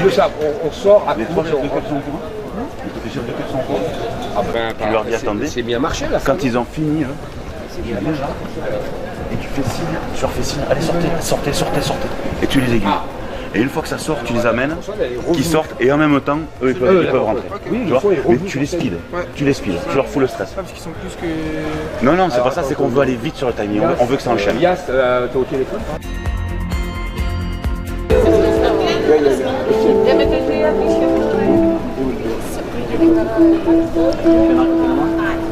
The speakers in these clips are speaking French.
peu ça, on sort à Les trois chefs de chœur sont au courant. Les chefs de chœur sont au courant. Ah ben, Tu leur dis attendez. C'est bien marché là. Quand ils ont fini, déjà, et tu fais signe, tu leur fais signe, allez sortez. Et tu les aiguilles. Et une fois que ça sort, tu les amènes, qu'ils sortent, et en même temps, eux ils peuvent rentrer. Oui, tu vois, mais tu les speeds, tu leur fous le stress. Parce qu'ils sont plus que... Non, c'est pas ça, c'est qu'on veut aller vite sur le timing, on veut que ça enchaîne. Yas, t'es au téléphone?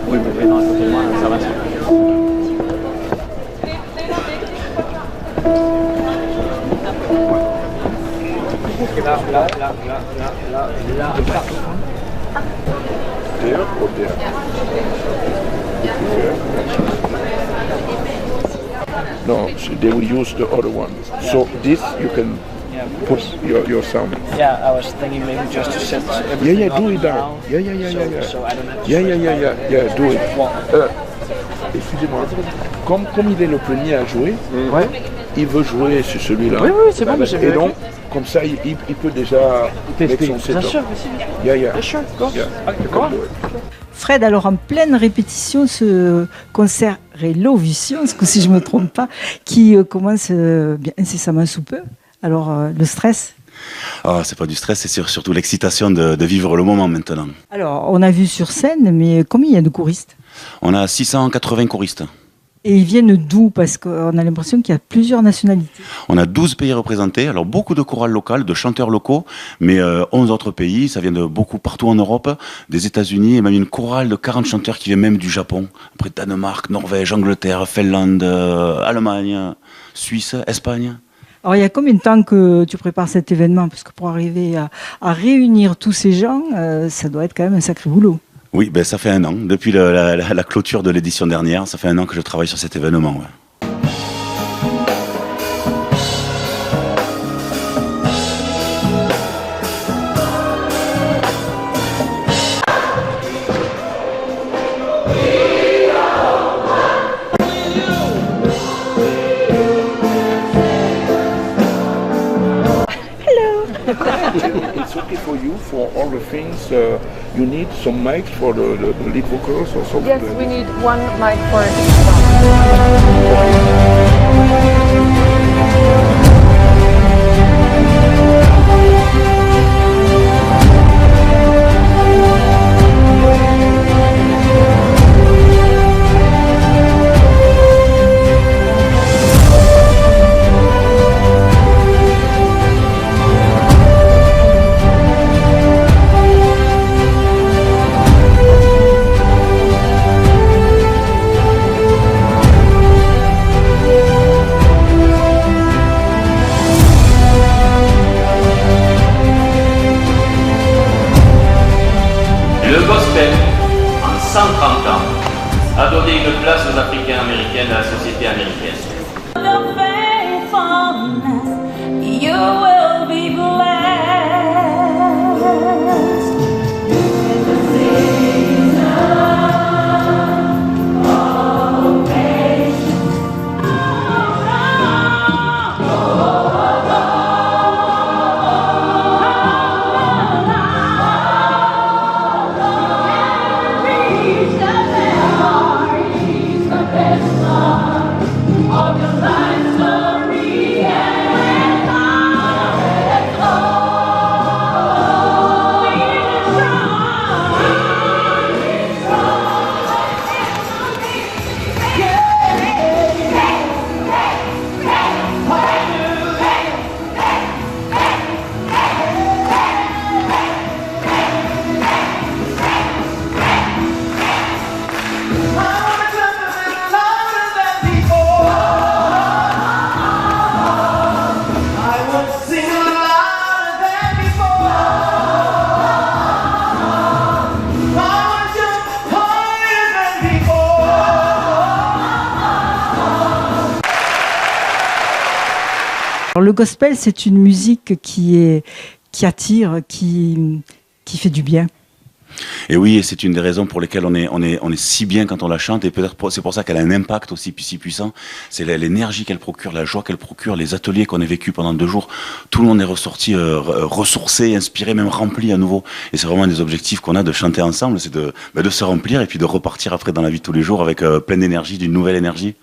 Oui, mais non, à côté de moi, ça va. There or there? No, so they will use the other one. So this you can put your sound. Yeah, I was thinking maybe just to set everything Yeah, up do it and down. Yeah. So I don't have to Yeah, do it. Excusez-moi, comme il est le premier à jouer, il veut jouer sur celui-là. Oui, c'est bon, mais j'ai vu. Et donc, comme ça, il peut déjà mettre son setup. Bien sûr, Yeah. sure, go. Yeah, you can do it. Fred, alors en pleine répétition, ce concert Relovision, si je ne me trompe pas, qui commence bien incessamment sous peu. Alors, le stress? C'est pas du stress, c'est surtout l'excitation de vivre le moment maintenant. Alors, on a vu sur scène, mais combien il y a de choristes? On a 680 choristes. Et ils viennent d'où? Parce qu'on a l'impression qu'il y a plusieurs nationalités. On a 12 pays représentés, alors beaucoup de chorales locales, de chanteurs locaux, mais 11 autres pays, ça vient de beaucoup partout en Europe, des États-Unis, et même une chorale de 40 chanteurs qui vient même du Japon. Après Danemark, Norvège, Angleterre, Finlande, Allemagne, Suisse, Espagne. Alors, il y a combien de temps que tu prépares cet événement? Parce que pour arriver à réunir tous ces gens, ça doit être quand même un sacré boulot. Oui, ça fait un an. Depuis la clôture de l'édition dernière, ça fait un an que je travaille sur cet événement. Ouais. It's okay for you for all the things. You need some mics for the lead vocals or something. Yes, we need one mic for each Le gospel, en 130 ans, a donné une place aux Africains américains dans la société américaine. You will be blessed. In the season of patience. Reach the best part of your life story. Alors, le gospel, c'est une musique qui attire, qui fait du bien. Et oui, et c'est une des raisons pour lesquelles on est si bien quand on la chante, et peut-être c'est pour ça qu'elle a un impact aussi si puissant. C'est l'énergie qu'elle procure, la joie qu'elle procure, les ateliers qu'on a vécus pendant 2 jours. Tout le monde est ressorti ressourcé, inspiré, même rempli à nouveau. Et c'est vraiment un des objectifs qu'on a de chanter ensemble, c'est de se remplir et puis de repartir après dans la vie de tous les jours avec plein d'énergie, d'une nouvelle énergie.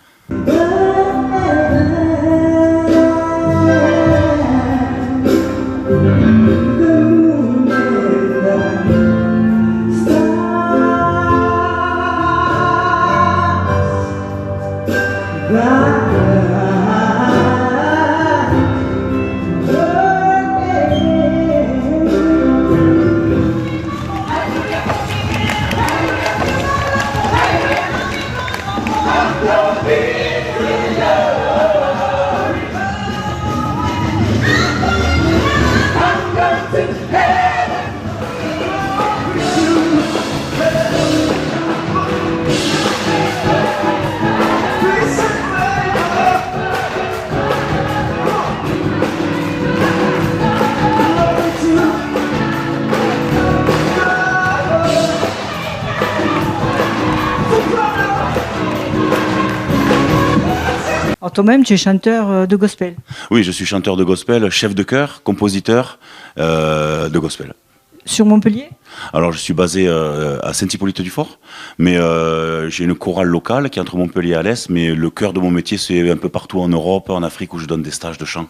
Alors toi-même, tu es chanteur de gospel. Oui, je suis chanteur de gospel, chef de chœur, compositeur de gospel. Sur Montpellier? Alors je suis basé à Saint-Hippolyte-du-Fort, mais j'ai une chorale locale qui est entre Montpellier et Alès, mais le cœur de mon métier c'est un peu partout en Europe, en Afrique où je donne des stages de chant.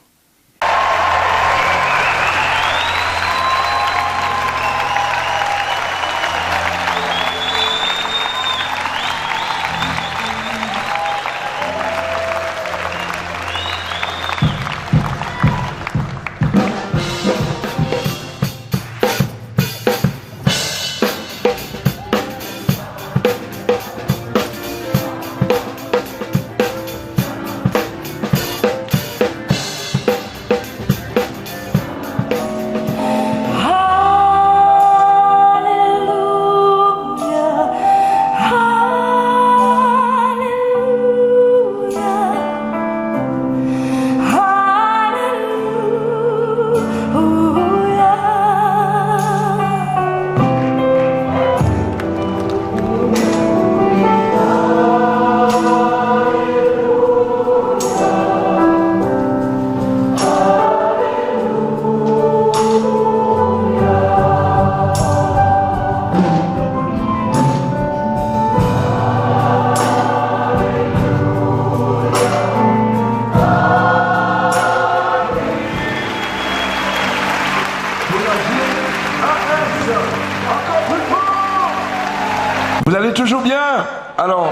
Vous allez toujours bien? Alors,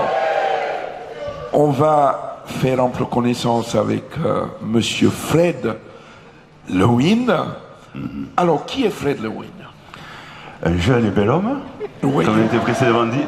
on va faire ample connaissance avec Monsieur Fred Lewin. Alors, qui est Fred Lewin? Un jeune et bel homme, Oui. comme il était précédemment dit.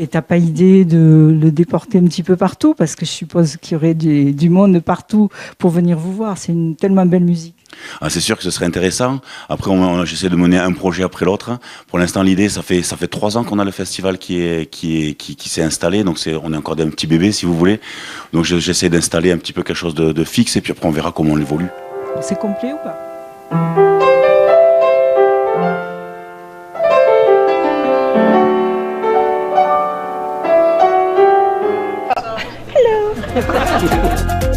Et t'as pas idée de le déporter un petit peu partout? Parce que je suppose qu'il y aurait du monde partout pour venir vous voir. C'est une tellement belle musique. Ah, c'est sûr que ce serait intéressant. Après, j'essaie de mener un projet après l'autre. Pour l'instant, l'idée, ça fait 3 ans qu'on a le festival qui s'est installé. Donc, on est encore un petit bébé, si vous voulez. Donc, j'essaie d'installer un petit peu quelque chose de fixe. Et puis après, on verra comment on évolue. C'est complet ou pas? Merci.